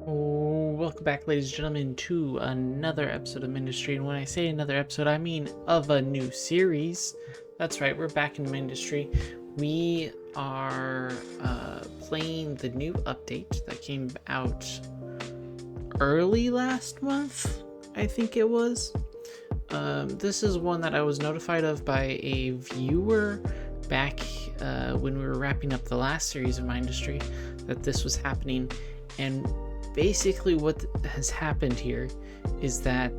Oh, welcome back, ladies and gentlemen, to another episode of Mindustry. And when I say another episode, I mean of a new series. That's right, we're back in Mindustry. We are playing the new update that came out early last month, I think it was. This is one that I was notified of by a viewer back when we were wrapping up the last series of Mindustry, that this was happening. And basically what has happened here is that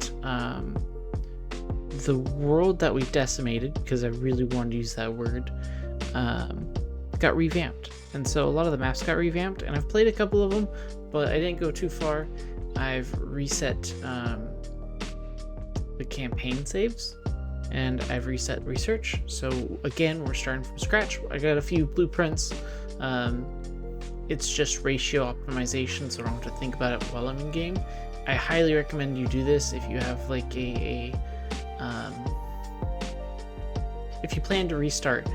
the world that we decimated, because I really wanted to use that word, got revamped. And so a lot of the maps got revamped, and I've played a couple of them, but I didn't go too far. I've reset the campaign saves, and I've reset research. So again, we're starting from scratch. I got a few blueprints. It's just ratio optimization, so I don't have to think about it while I'm in game. I highly recommend you do this if you have like if you plan to restart.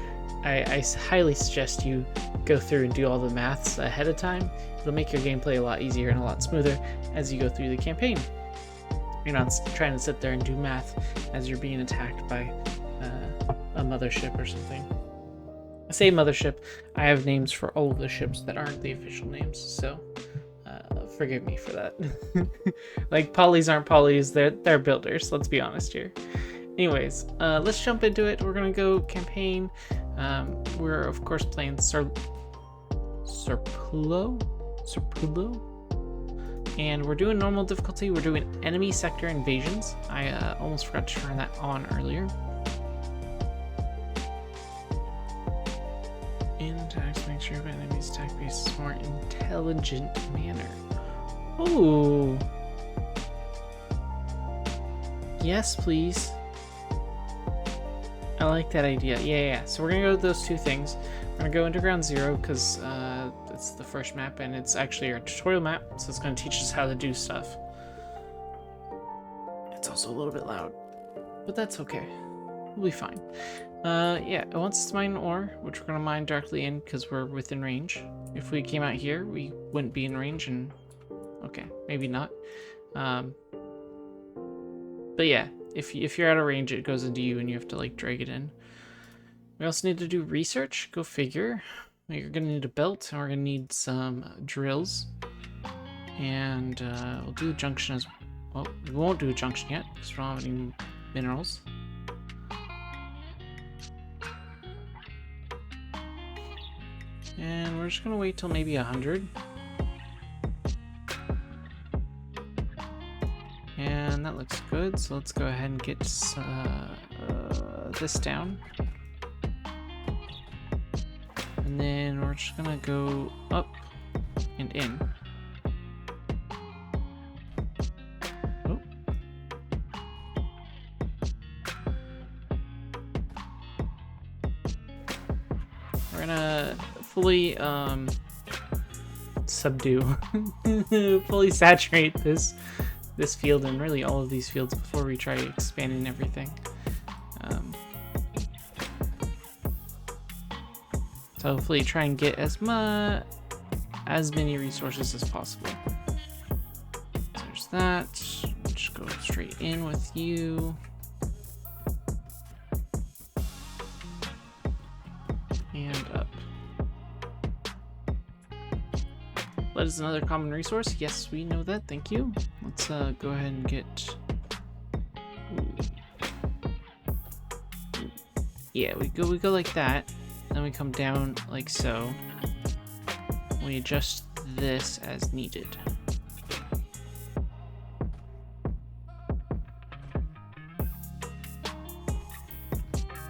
I highly suggest you go through and do all the maths ahead of time. It'll make your gameplay a lot easier and a lot smoother as you go through the campaign. You're not trying to sit there and do math as you're being attacked by a mothership or something. I say mothership, I have names for all of the ships that aren't the official names, so forgive me for that. Like, polys aren't polys, they're builders, let's be honest here. Anyways, let's jump into it. We're gonna go campaign. We're of course playing Serpulo, and we're doing normal difficulty. We're doing enemy sector invasions. I almost forgot to turn that on earlier. Attacks, make sure that enemies attack bases more intelligent manner. Oh, yes, please. I like that idea. Yeah. So we're gonna go with those two things. We're gonna go into Ground Zero because it's the first map, and it's actually our tutorial map, so it's gonna teach us how to do stuff. It's also a little bit loud, but that's okay. We'll be fine. Yeah, it wants us to mine ore, which we're going to mine directly in because we're within range. If we came out here, we wouldn't be in range, and okay, maybe not. But yeah, if you're out of range, it goes into you and you have to like drag it in. We also need to do research, go figure. You're going to need a belt, and we're going to need some drills. And we'll do a junction as well. We won't do a junction yet because we don't have any minerals. And we're just gonna wait till maybe 100. And that looks good, so let's go ahead and get this down. And then we're just gonna go up and in. Oh. We're gonna fully subdue, fully saturate this field, and really all of these fields before we try expanding everything. So hopefully try and get as many resources as possible. So there's that. We'll just go straight in with you. And up. Lead is another common resource. Yes, we know that. Thank you. Let's go ahead and get. Ooh. Yeah, we go like that. Then we come down like so. We adjust this as needed.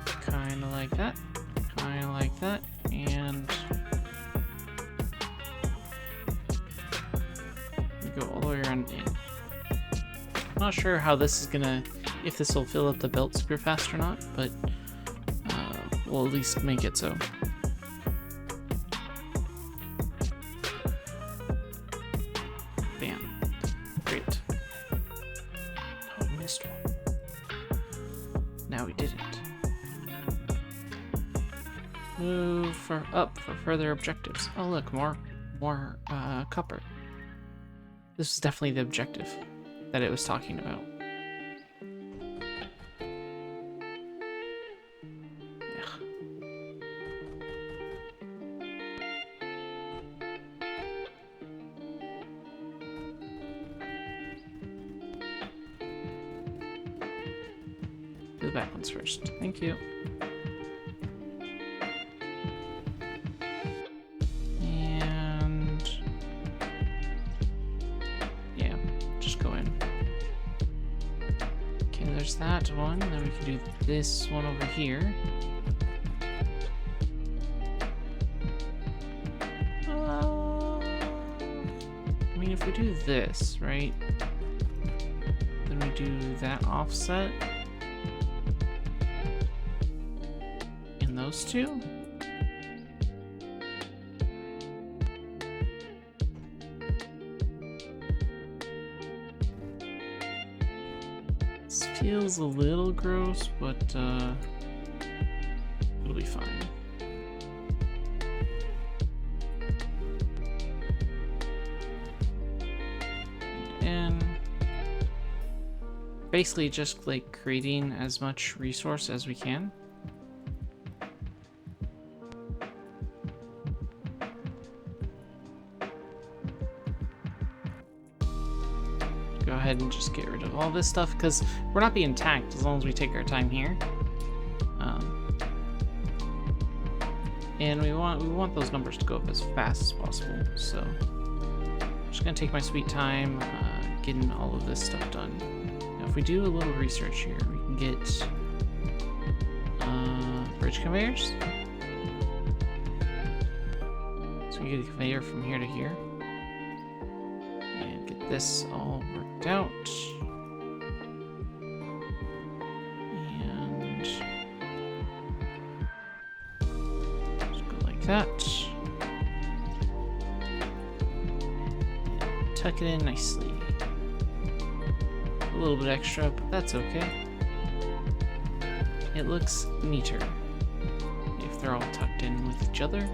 Kind of like that. Kind of like that. And go all the way around in. I'm not sure how this is gonna, if this will fill up the belt super fast or not, but we'll at least make it so. Bam. Great. Oh, we missed one. Now we didn't. Move up for further objectives. Oh look, more copper. This is definitely the objective that it was talking about. Do the back ones first. Thank you. And yeah, just go in. Okay, there's that one. Then we can do this one over here. I mean, if we do this, right? Then we do that offset. Those two? This feels a little gross, but it'll be fine. And basically just like creating as much resource as we can. Go ahead and just get rid of all this stuff because we're not being tagged as long as we take our time here. And we want those numbers to go up as fast as possible. So I'm just gonna take my sweet time getting all of this stuff done. Now, if we do a little research here, we can get bridge conveyors. So we get a conveyor from here to here. And get this all worked out. And just go like that. And tuck it in nicely. A little bit extra, but that's okay. It looks neater if they're all tucked in with each other.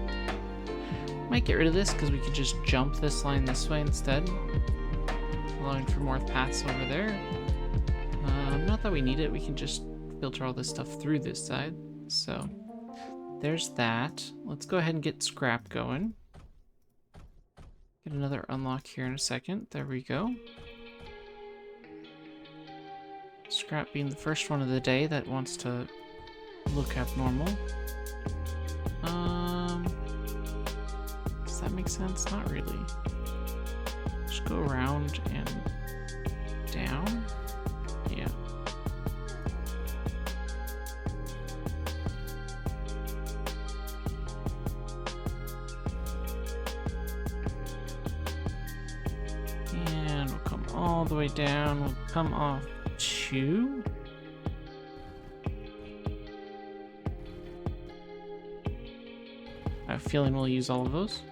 Might get rid of this because we could just jump this line this way instead, allowing for more paths over there. Not that we need it, we can just filter all this stuff through this side. So there's that. Let's go ahead and get scrap going. Get another unlock here in a second. There we go. Scrap being the first one of the day that wants to look abnormal. Does that make sense? Not really. Just go around and down. Yeah. And we'll come all the way down. We'll come off 2. I have a feeling we'll use all of those,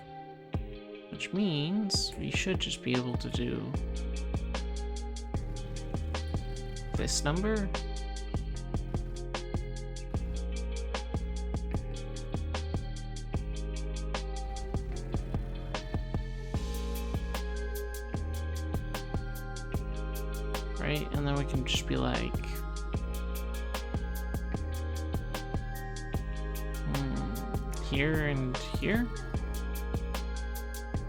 which means we should just be able to do this number. Right, and then we can just be like, here and here.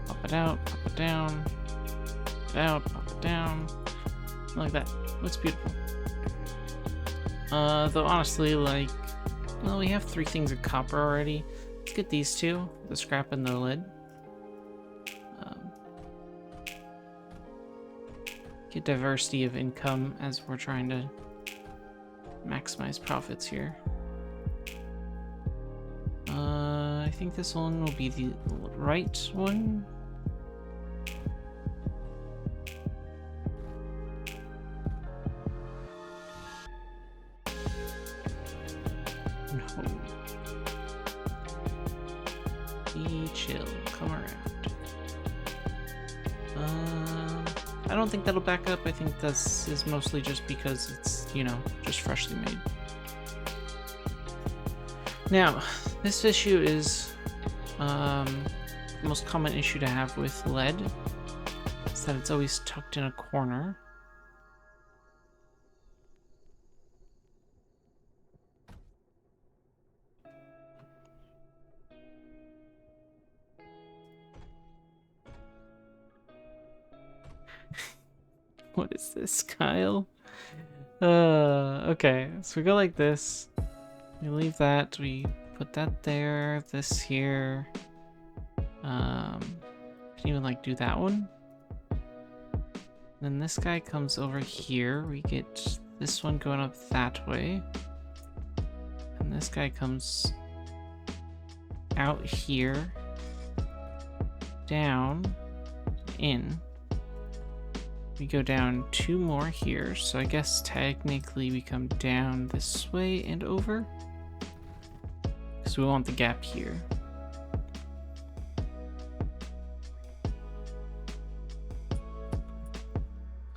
Pop it out, pop it down, pop it out, pop it down. Like that. Looks beautiful. Though honestly, like, well, we have 3 things of copper already. Let's get these 2, the scrap and the lead. Get diversity of income as we're trying to maximize profits here. I think this one will be the right one. No. Be chill. Come around. I don't think that'll back up. I think this is mostly just because it's, you know, just freshly made. Now, this issue is the most common issue to have with lead. is that it's always tucked in a corner. What is this, Kyle? Okay, so we go like this. We leave that, we put that there, this here. Can even like do that one. Then this guy comes over here. We get this one going up that way. And this guy comes out here, down, in. We go down 2 more here, so I guess technically we come down this way and over. Because we want the gap here.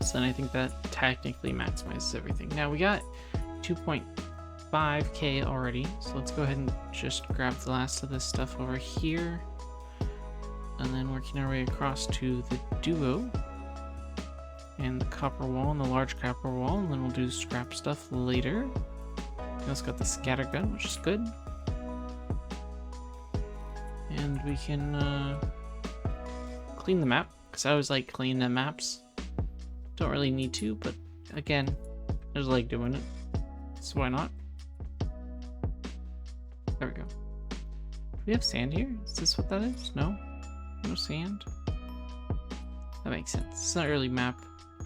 So then I think that technically maximizes everything. Now we got 2.5k already, so let's go ahead and just grab the last of this stuff over here. And then working our way across to the duo. And the copper wall and the large copper wall, and then we'll do scrap stuff later. We also got the scatter gun, which is good. And we can clean the map, because I always like cleaning the maps. Don't really need to, but again, I just like doing it. So why not? There we go. Do we have sand here? Is this what that is? No? No sand? That makes sense. It's not really map.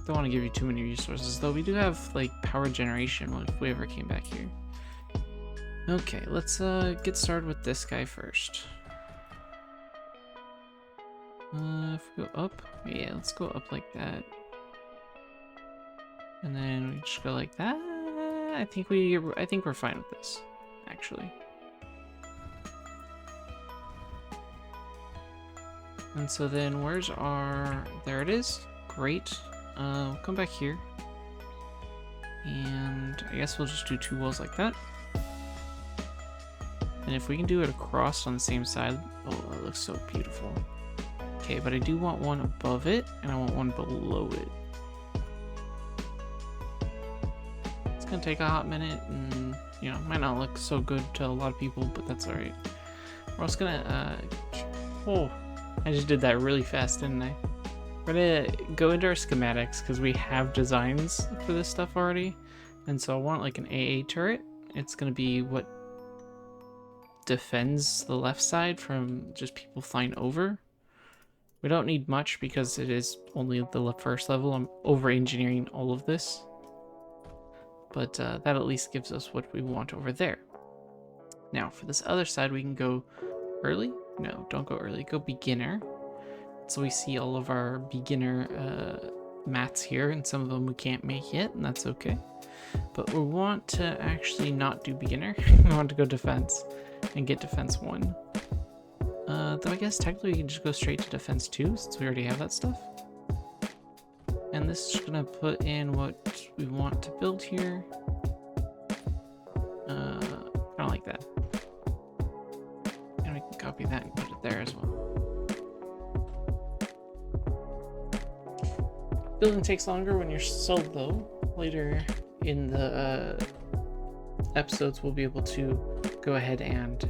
Don't want to give you too many resources, though we do have like power generation if we ever came back here. Okay, let's get started with this guy first. If we go up, yeah, let's go up like that, and then we just go like that. I think we're fine with this, actually. And so then where's our? There it is. Great. We'll come back here, and I guess we'll just do 2 walls like that. And if we can do it across on the same side, oh, that looks so beautiful. Okay, but I do want one above it, and I want one below it. It's gonna take a hot minute, and you know, might not look so good to a lot of people, but that's alright. We're also gonna, oh, I just did that really fast, didn't I? We're gonna go into our schematics because we have designs for this stuff already. And so I want like an AA turret. It's gonna be what defends the left side from just people flying over. We don't need much because it is only the first level. I'm over engineering all of this. But that at least gives us what we want over there. Now for this other side, we can go early. No, don't go early, go beginner. So we see all of our beginner mats here, and some of them we can't make yet, and that's okay. But we want to actually not do beginner. We want to go defense and get defense 1. Though I guess technically we can just go straight to defense 2 since we already have that stuff. And this is gonna put in what we want to build here. Kind of like that. And we can copy that and put it there as well. Building takes longer when you're solo. Later in the episodes, we'll be able to go ahead and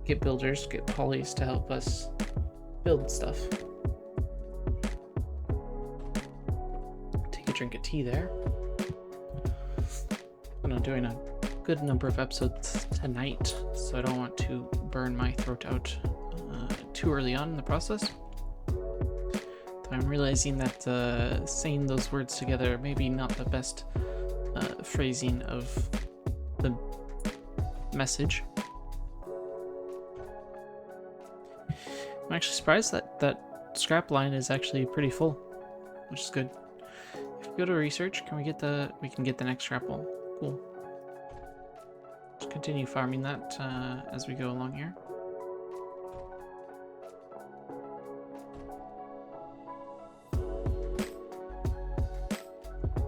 get builders, get polys to help us build stuff. Take a drink of tea there. I'm doing a good number of episodes tonight, so I don't want to burn my throat out too early on in the process. I'm realizing that saying those words together maybe not the best phrasing of the message. I'm actually surprised that that scrap line is actually pretty full, which is good. If we go to research, we can get the next scrap wall. Cool. Just continue farming that as we go along here.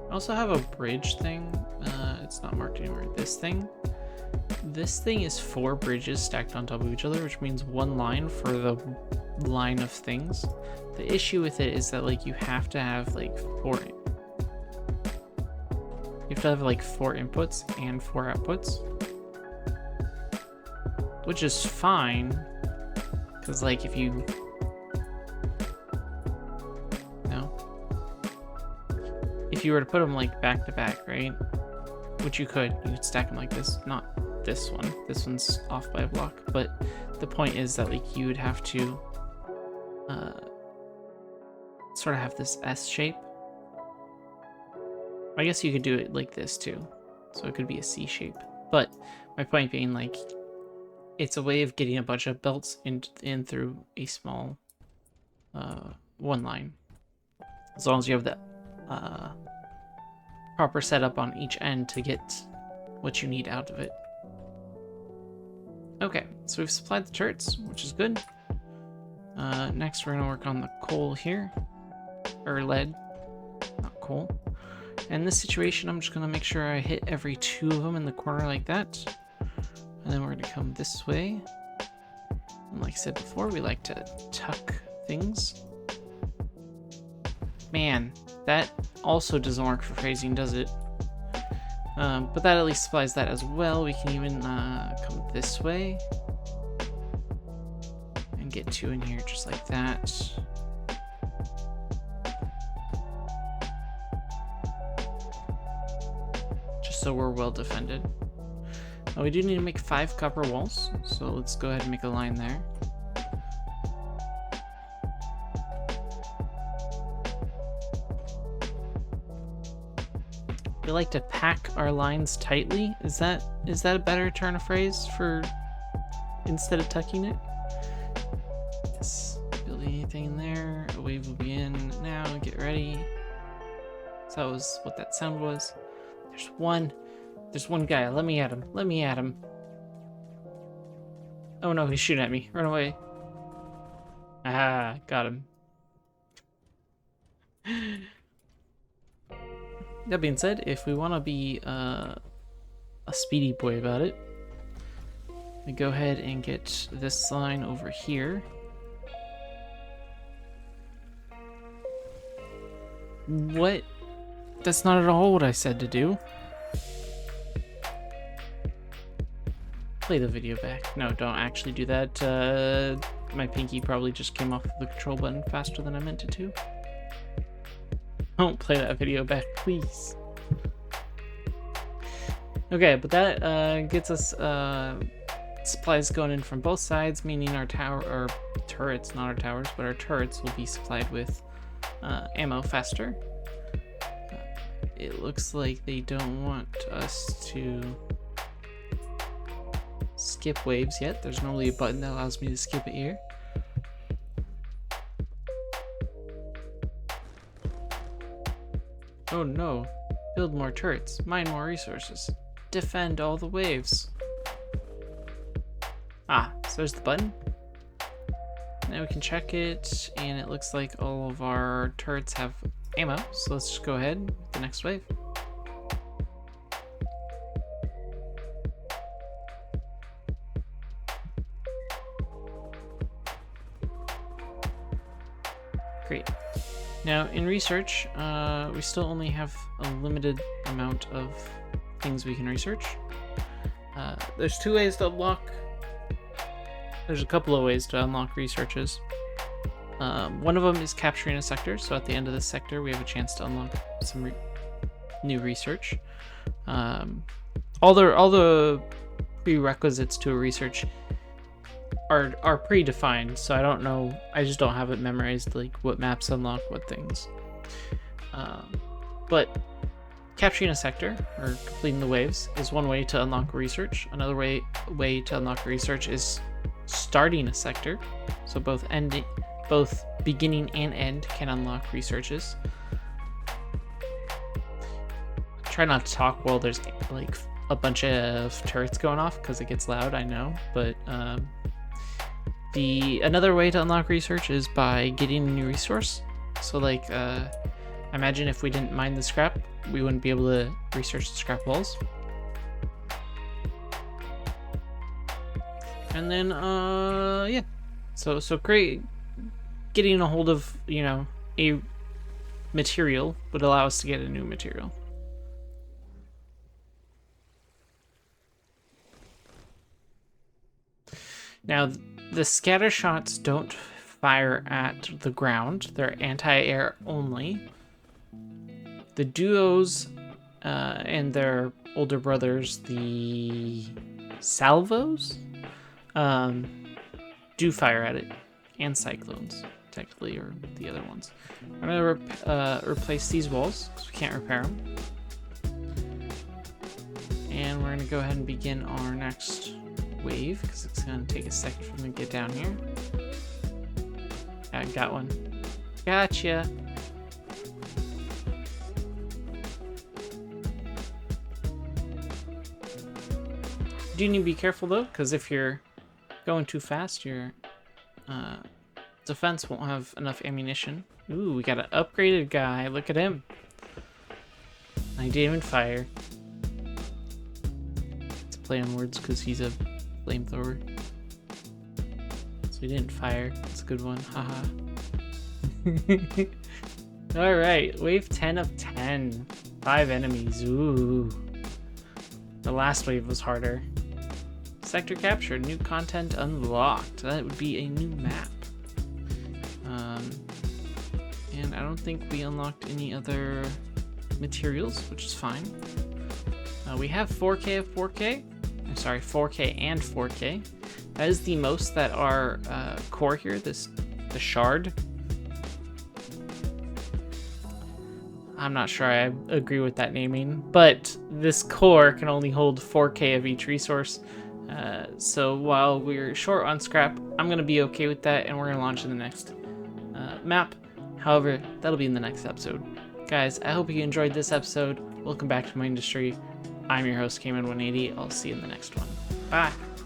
I also have a bridge thing. It's not marked anywhere. This thing is 4 bridges stacked on top of each other, which means 1 line for the line of things. The issue with it is that like you have to have like four inputs and 4 outputs, which is fine, because like if you were to put them like back to back, right, which you could stack them like this, not this one, this one's off by a block, but the point is that like you would have to sort of have this S shape. I guess you could do it like this too, so it could be a C shape, but my point being, like, it's a way of getting a bunch of belts in through a small one line, as long as you have the proper setup on each end to get what you need out of it. Okay, so we've supplied the turrets, which is good. Next we're gonna work on the coal here, or lead, not coal. In this situation, I'm just gonna make sure I hit every 2 of them in the corner like that. And then we're gonna come this way. And like I said before, we like to tuck things. Man, that also doesn't work for phrasing, does it? But that at least supplies that as well. We can even come this way and get 2 in here just like that. Just so we're well defended. Now we do need to make 5 copper walls, so let's go ahead and make a line there. We like to pack our lines tightly. Is that a better turn of phrase for instead of tucking it? Yes. Build anything in there. A wave will be in now. Get ready. So that was what that sound was. There's one guy. Let me at him. Let me at him. Oh no, he's shooting at me. Run away. Ah, got him. That being said, if we want to be a speedy boy about it, we go ahead and get this line over here. What? That's not at all what I said to do. Play the video back. No, don't actually do that. My pinky probably just came off the control button faster than I meant it to. Don't play that video back, please. Okay, but that gets us supplies going in from both sides, meaning our turrets, not our towers, but our turrets will be supplied with ammo faster. It looks like they don't want us to skip waves yet. There's normally a button that allows me to skip it here. Oh no, build more turrets, mine more resources, defend all the waves. Ah, so there's the button. Now we can check it, and it looks like all of our turrets have ammo, so let's just go ahead with the next wave. Great. Now, in research, we still only have a limited amount of things we can research. There's 2 ways to unlock. There's a couple of ways to unlock researches. One of them is capturing a sector, so at the end of this sector, we have a chance to unlock some new research. All the prerequisites to a research are predefined, so I don't know, I just don't have it memorized, like what maps unlock what things. But capturing a sector or completing the waves is one way to unlock research. Another way to unlock research is starting a sector, so both beginning and end can unlock researches. Try not to talk while there's like a bunch of turrets going off because it gets loud, I know, but another way to unlock research is by getting a new resource. So like, imagine if we didn't mine the scrap, we wouldn't be able to research the scrap walls. And then, yeah. So getting getting a hold of, you know, a material would allow us to get a new material. Now, the scatter shots don't fire at the ground. They're anti-air only. The duos and their older brothers, the salvos, do fire at it, and cyclones, technically, or the other ones. I'm gonna replace these walls because we can't repair them, and we're gonna go ahead and begin our next wave because it's gonna take a second for them to get down here. I got one. Gotcha. Do need to be careful though, because if you're going too fast, your defense won't have enough ammunition. Ooh, we got an upgraded guy. Look at him. I didn't even fire. It's a play on words because he's a flamethrower. So he didn't fire. That's a good one. Haha. Alright, wave 10 of 10. 5 enemies. Ooh. The last wave was harder. Sector captured. New content unlocked. That would be a new map. And I don't think we unlocked any other materials, which is fine. We have 4K of 4K. I'm sorry, 4K and 4K. That is the most that our core here, the shard. I'm not sure I agree with that naming, but this core can only hold 4K of each resource. So while we're short on scrap, I'm going to be okay with that, and we're going to launch in the next map. However, that'll be in the next episode. Guys, I hope you enjoyed this episode. Welcome back to Mindustry. I'm your host, Cayman180. I'll see you in the next one. Bye!